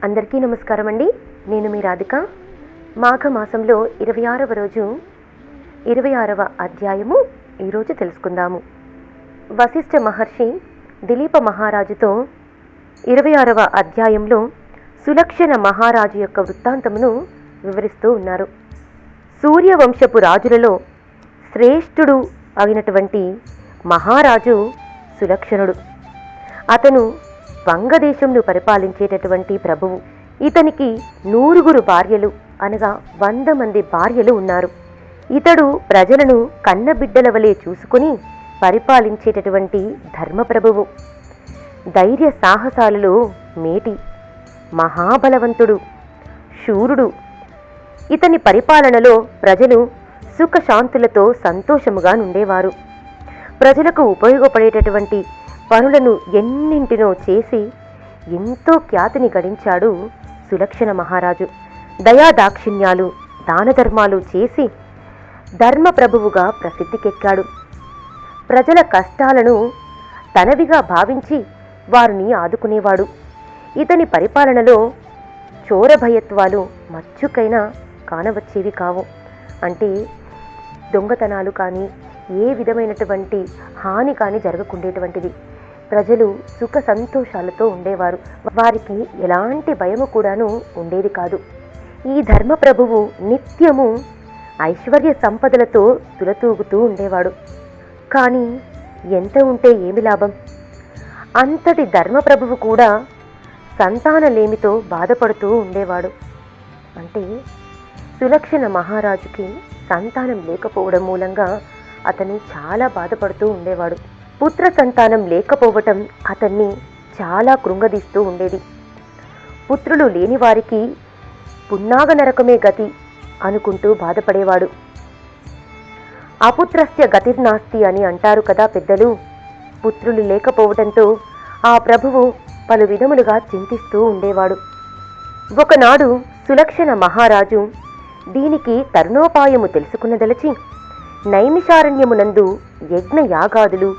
అందరికీ నమస్కారం అండి. నేను మీ రాధిక. మాఘమాసంలో 26వ రోజు 26వ అధ్యాయము ఈరోజు తెలుసుకుందాము. వశిష్ఠ మహర్షి దిలీప మహారాజుతో 26వ అధ్యాయంలో సులక్షణ మహారాజు యొక్క వృత్తాంతమును వివరిస్తూ ఉన్నారు. సూర్యవంశపు రాజులలో శ్రేష్ఠుడు అయినటువంటి మహారాజు సులక్షణుడు. అతను వంగదేశంను పరిపాలించేటటువంటి ప్రభువు. ఇతనికి 100 భార్యలు అనగా 100 మంది భార్యలు ఉన్నారు. ఇతడు ప్రజలను కన్నబిడ్డల వలె చూసుకుని పరిపాలించేటటువంటి ధర్మప్రభువు. ధైర్య సాహసాలలో మేటి, మహాబలవంతుడు, శూరుడు. ఇతని పరిపాలనలో ప్రజలు సుఖశాంతులతో సంతోషముగా నుండేవారు. ప్రజలకు ఉపయోగపడేటటువంటి పనులను ఎన్నింటినో చేసి ఎంతో ఖ్యాతిని గడించాడు సులక్షణ మహారాజు. దయాదాక్షిణ్యాలు, దానధర్మాలు చేసి ధర్మప్రభువుగా ప్రసిద్ధికెక్కాడు. ప్రజల కష్టాలను తనవిగా భావించి వారిని ఆదుకునేవాడు. ఇతని పరిపాలనలో చోరభయత్వాలు మచ్చుకైనా కానవచ్చేవి కావు. అంటే దొంగతనాలు కానీ ఏ విధమైనటువంటి హాని కానీ జరగకుండేటువంటిది. ప్రజలు సుఖ సంతోషాలతో ఉండేవారు. వారికి ఎలాంటి భయము కూడాను ఉండేది కాదు. ఈ ధర్మప్రభువు నిత్యము ఐశ్వర్య సంపదలతో తులతూగుతూ ఉండేవాడు. కానీ ఎంత ఉంటే ఏమి లాభం? అంతటి ధర్మప్రభువు కూడా సంతానలేమితో బాధపడుతూ ఉండేవాడు. అంటే సులక్షణ మహారాజుకి సంతానం లేకపోవడం మూలంగా అతను చాలా బాధపడుతూ ఉండేవాడు. పుత్ర సంతానం లేకపోవటం అతన్ని చాలా కృంగదీస్తూ ఉండేది. పుత్రులు లేని వారికి పున్నాగ నరకమే గతి అనుకుంటూ బాధపడేవాడు. అపుత్రస్య గతిర్నాస్తి అని అంటారు కదా పెద్దలు. పుత్రులు లేకపోవటంతో ఆ ప్రభువు పలు విధములుగా చింతిస్తూ ఉండేవాడు. ఒకనాడు సులక్షణ మహారాజు దీనికి తరుణోపాయము తెలుసుకున్నదలచి నైమిషారణ్యమునందు యజ్ఞ యాగాదులు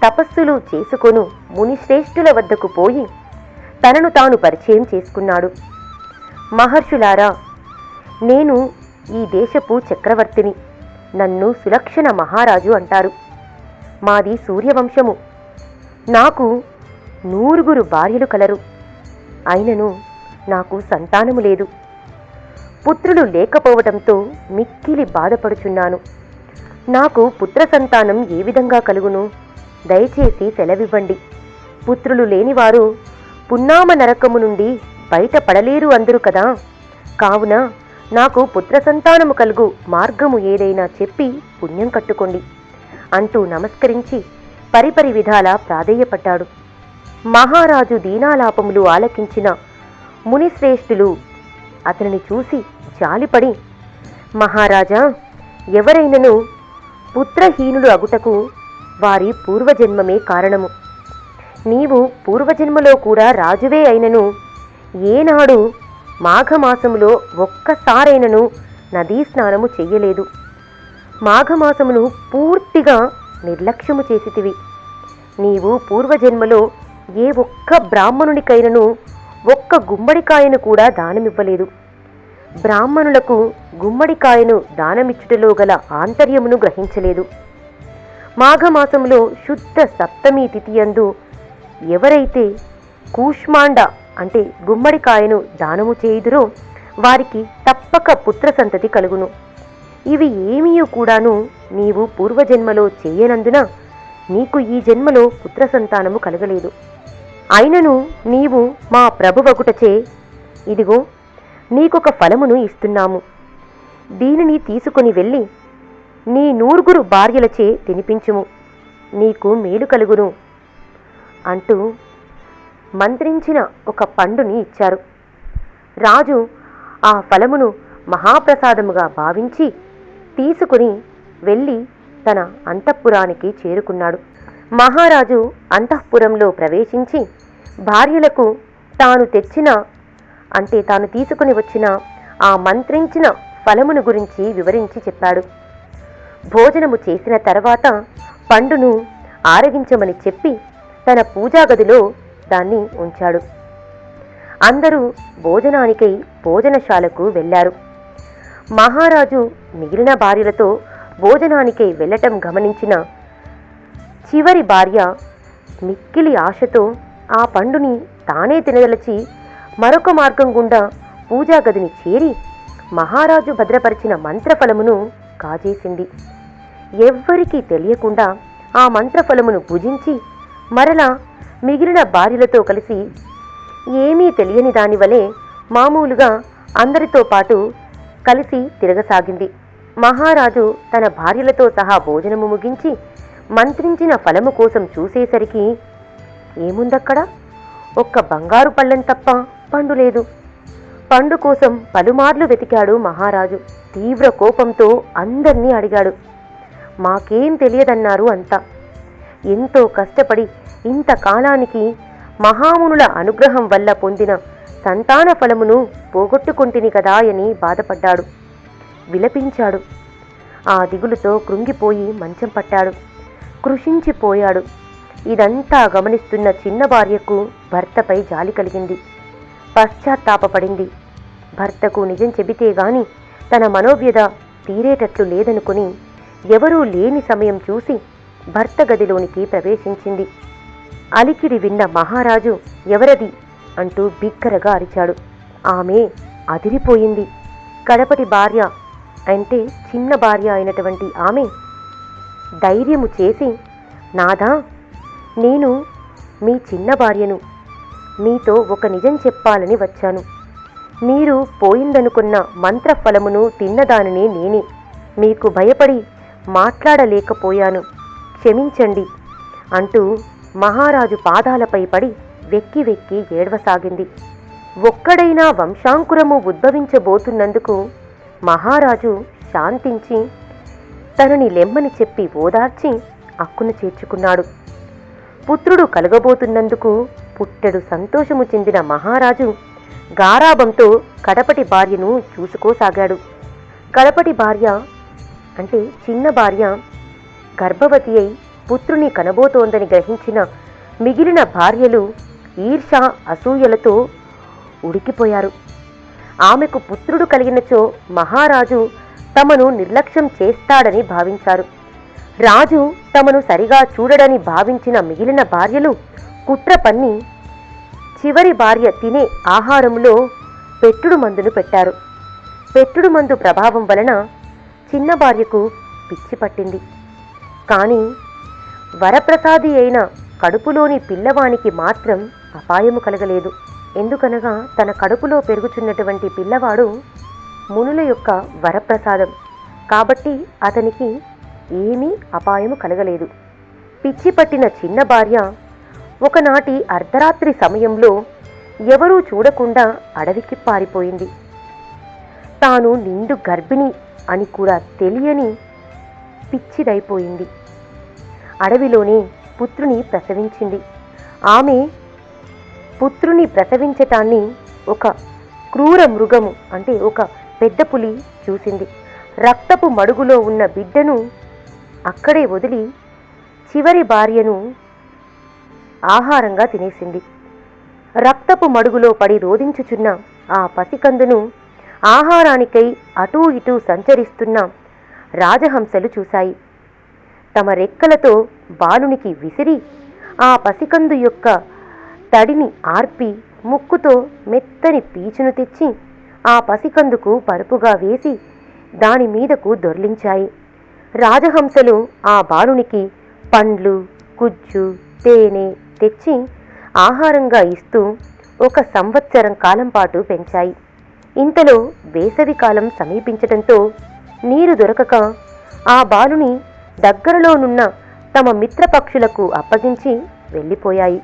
తపస్సులు చేసుకొను మునిశ్రేష్ఠుల వద్దకు పోయి తనను తాను పరిచయం చేసుకున్నాడు. మహర్షులారా, నేను ఈ దేశపు చక్రవర్తిని. నన్ను సులక్షణ మహారాజు అంటారు. మాది సూర్యవంశము. నాకు 100 భార్యలు కలరు. అయినను నాకు సంతానము లేదు. పుత్రులు లేకపోవడంతో మిక్కిలి బాధపడుచున్నాను. నాకు పుత్ర సంతానం ఏ విధంగా కలుగును? దయచేసి సెలవివ్వండి. పుత్రులు లేనివారు పున్నామ నరకము నుండి బయటపడలేరు అందరు కదా. కావున నాకు పుత్ర సంతానము కలుగు మార్గము ఏదైనా చెప్పి పుణ్యం కట్టుకోండి అంటూ నమస్కరించి పరిపరి విధాల ప్రాధేయపడ్డాడు. మహారాజు దీనాలాపములు ఆలకించిన మునిశ్రేష్ఠులు అతనిని చూసి జాలిపడి, మహారాజా, ఎవరైనను పుత్రహీనులు అగుటకు వారి పూర్వజన్మమే కారణము. నీవు పూర్వజన్మలో కూడా రాజువే అయినను ఏనాడు మాఘమాసములో ఒక్కసారైనను నదీ స్నానము చెయ్యలేదు. మాఘమాసమును పూర్తిగా నిర్లక్ష్యము చేసితివి. నీవు పూర్వజన్మలో ఏ ఒక్క బ్రాహ్మణునికైనను ఒక్క గుమ్మడికాయను కూడా దానమివ్వలేదు. బ్రాహ్మణులకు గుమ్మడికాయను దానమిచ్చుటలో గల ఆంతర్యమును గ్రహించలేదు. మాఘమాసంలో శుద్ధ సప్తమి తిథియందు ఎవరైతే కూష్మాండ అంటే గుమ్మడికాయను దానము చేయుదురో వారికి తప్పక పుత్ర సంతతి కలుగును. ఇవి ఏమీ కూడాను నీవు పూర్వజన్మలో చేయనందున నీకు ఈ జన్మలో పుత్ర సంతానము కలగలేదు. అయినను నీవు మా ప్రభువగుటచే ఇదిగో నీకొక ఫలమును ఇస్తున్నాము. దీనిని తీసుకుని వెళ్ళి నీ 100 భార్యలచే తినిపించుము, నీకు మేలు కలుగును అంటూ మంత్రించిన ఒక పండుని ఇచ్చారు. రాజు ఆ ఫలమును మహాప్రసాదముగా భావించి తీసుకుని వెళ్ళి తన అంతఃపురానికి చేరుకున్నాడు. మహారాజు అంతఃపురంలో ప్రవేశించి భార్యలకు తాను తీసుకుని వచ్చిన ఆ మంత్రించిన ఫలమును గురించి వివరించి చెప్పాడు. భోజనము చేసిన తర్వాత పండును ఆరగించమని చెప్పి తన పూజాగదిలో దాన్ని ఉంచాడు. అందరూ భోజనానికై భోజనశాలకు వెళ్లారు. మహారాజు మిగిలిన భార్యలతో భోజనానికై వెళ్లటం గమనించిన చివరి భార్య మిక్కిలి ఆశతో ఆ పండుని తానే తినదలచి మరొక మార్గం గుండా పూజాగదిని చేరి మహారాజు భద్రపరిచిన మంత్రఫలమును కాజేసింది. ఎవ్వరికీ తెలియకుండా ఆ మంత్రఫలమును భుజించి మరలా మిగిలిన భార్యలతో కలిసి ఏమీ తెలియని దానివలే మామూలుగా అందరితో పాటు కలిసి తిరగసాగింది. మహారాజు తన భార్యలతో సహా భోజనము ముగించి మంత్రించిన ఫలము కోసం చూసేసరికి ఏముందక్కడ? ఒక్క బంగారు పళ్ళెం తప్ప పండు లేదు. పండు కోసం పలుమార్లు వెతికాడు మహారాజు. తీవ్ర కోపంతో అందర్నీ అడిగాడు. మాకేం తెలియదన్నారు అంతా. ఎంతో కష్టపడి ఇంతకాలానికి మహామునుల అనుగ్రహం వల్ల పొందిన సంతాన ఫలమును పోగొట్టుకుంటిని కదా అని బాధపడ్డాడు. విలపించాడు. ఆ దిగులుతో కృంగిపోయి మంచం పట్టాడు. కృషించిపోయాడు. ఇదంతా గమనిస్తున్న చిన్న భార్యకు భర్తపై జాలి కలిగింది. పశ్చాత్తాపపడింది. భర్తకు నిజం చెబితే గాని తన మనోవ్యధ తీరేటట్లు లేదనుకుని ఎవరూ లేని సమయం చూసి భర్త గదిలోనికి ప్రవేశించింది. అలికిడి విన్న మహారాజు ఎవరది అంటూ బిగ్గరగా అరిచాడు. ఆమె అదిరిపోయింది. కడపటి భార్య అంటే చిన్న భార్య అయినటువంటి ఆమె ధైర్యము చేసి, నాదా, నేను మీ చిన్న భార్యను. మీతో ఒక నిజం చెప్పాలని వచ్చాను. మీరు పోయిందనుకున్న మంత్రఫలమును తిన్నదానిని నేనే. మీకు భయపడి మాట్లాడలేకపోయాను, క్షమించండి అంటూ మహారాజు పాదాలపై పడి వెక్కి వెక్కి ఏడవసాగింది. ఒక్కడైనా వంశాంకురము ఉద్భవించబోతున్నందుకు మహారాజు శాంతించి తనని లెమ్మని చెప్పి ఓదార్చి అక్కున చేర్చుకున్నాడు. పుత్రుడు కలగబోతున్నందుకు పుట్టెడు సంతోషము చెందిన మహారాజు గారాబంతో కడపటి భార్యను చూసుకోసాగాడు. కడపటి భార్య అంటే చిన్న భార్య గర్భవతి అయి పుత్రుని కనబోతోందని గ్రహించిన మిగిలిన భార్యలు ఈర్ష అసూయలతో ఉడికిపోయారు. ఆమెకు పుత్రుడు కలిగినచో మహారాజు తమను నిర్లక్ష్యం చేస్తాడని భావించారు. రాజు తమను సరిగా చూడడని భావించిన మిగిలిన భార్యలు కుట్ర పన్ని చివరి భార్య తినే ఆహారంలో పెట్టుడు మందును పెట్టారు. పెట్టుడు మందు ప్రభావం వలన చిన్న భార్యకు పిచ్చి పట్టింది. కానీ వరప్రసాది అయిన కడుపులోని పిల్లవానికి మాత్రం అపాయము కలగలేదు. ఎందుకనగా తన కడుపులో పెరుగుచున్నటువంటి పిల్లవాడు మునుల యొక్క వరప్రసాదం కాబట్టి అతనికి ఏమీ అపాయము కలగలేదు. పిచ్చి పట్టిన చిన్న భార్య ఒకనాటి అర్ధరాత్రి సమయంలో ఎవరూ చూడకుండా అడవికి పారిపోయింది. తాను నిండు గర్భిణి అని కూడా తెలియని పిచ్చిదైపోయింది. అడవిలోనే పుత్రుని ప్రసవించింది. ఆమె పుత్రుని ప్రసవించటాన్ని ఒక క్రూర మృగము అంటే ఒక పెద్ద పులి చూసింది. రక్తపు మడుగులో ఉన్న బిడ్డను అక్కడే వదిలి చివరి భార్యను ఆహారంగా తినేసింది. రక్తపు మడుగులో పడి రోదించుచున్న ఆ పసికందును ఆహారానికై అటూ ఇటూ సంచరిస్తున్న రాజహంసలు చూశాయి. తమ రెక్కలతో బాలునికి విసిరి ఆ పసికందు యొక్క తడిని ఆర్పి ముక్కుతో మెత్తని పీచును తెచ్చి ఆ పసికందుకు పరుపుగా వేసి దాని మీదకు దొర్లించాయి. రాజహంసలు ఆ బాలునికి పండ్లు, గుజ్జు, తేనె తెచ్చి ఆహారంగా ఇస్తూ 1 సంవత్సరం కాలం పాటు పెంచాయి. ఇంతలో వేసవి కాలం సమీపించటంతో నీరు దొరకక ఆ బాలుని దగ్గరలోనున్న తమ మిత్రపక్షులకు అప్పగించి వెళ్ళిపోయాయి.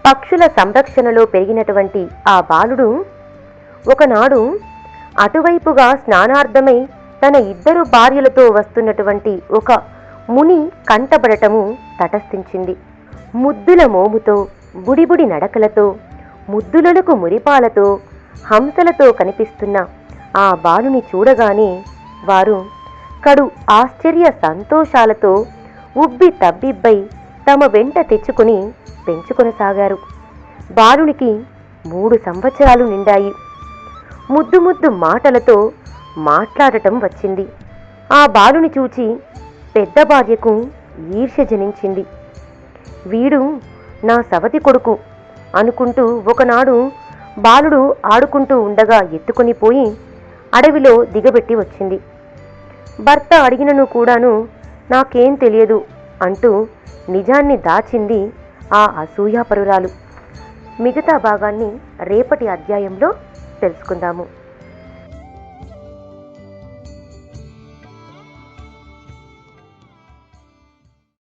పక్షుల సంరక్షణలో పెరిగినటువంటి ఆ బాలుడు ఒకనాడు అటువైపుగా స్నానార్థమై తన 2 భార్యలతో వస్తున్నటువంటి ఒక ముని కంటబడటము తటస్థించింది. ముద్దుల మోముతో, బుడిబుడి నడకలతో, ముద్దులకు మురిపాలతో, హంసలతో కనిపిస్తున్న ఆ బాలుని చూడగానే వారు కడు ఆశ్చర్య సంతోషాలతో ఉబ్బి తబ్బిబ్బై తమ వెంట తెచ్చుకుని పెంచుకొనసాగారు. బాలునికి 3 సంవత్సరాలు నిండాయి. ముద్దు ముద్దు మాటలతో మాట్లాడటం వచ్చింది. ఆ బాలుని చూచి పెద్ద భార్యకు ఈర్ష్య జనించింది. వీడు నా సవతి కొడుకు అనుకుంటూ ఒకనాడు బాలుడు ఆడుకుంటూ ఉండగా ఎత్తుకొని పోయి అడవిలో దిగబెట్టి వచ్చింది. భర్త అడిగినను కూడాను నాకేం తెలియదు అంటూ నిజాన్ని దాచింది ఆ అసూయాపరురాలు. మిగతా భాగాన్ని రేపటి అధ్యాయంలో తెలుసుకుందాము.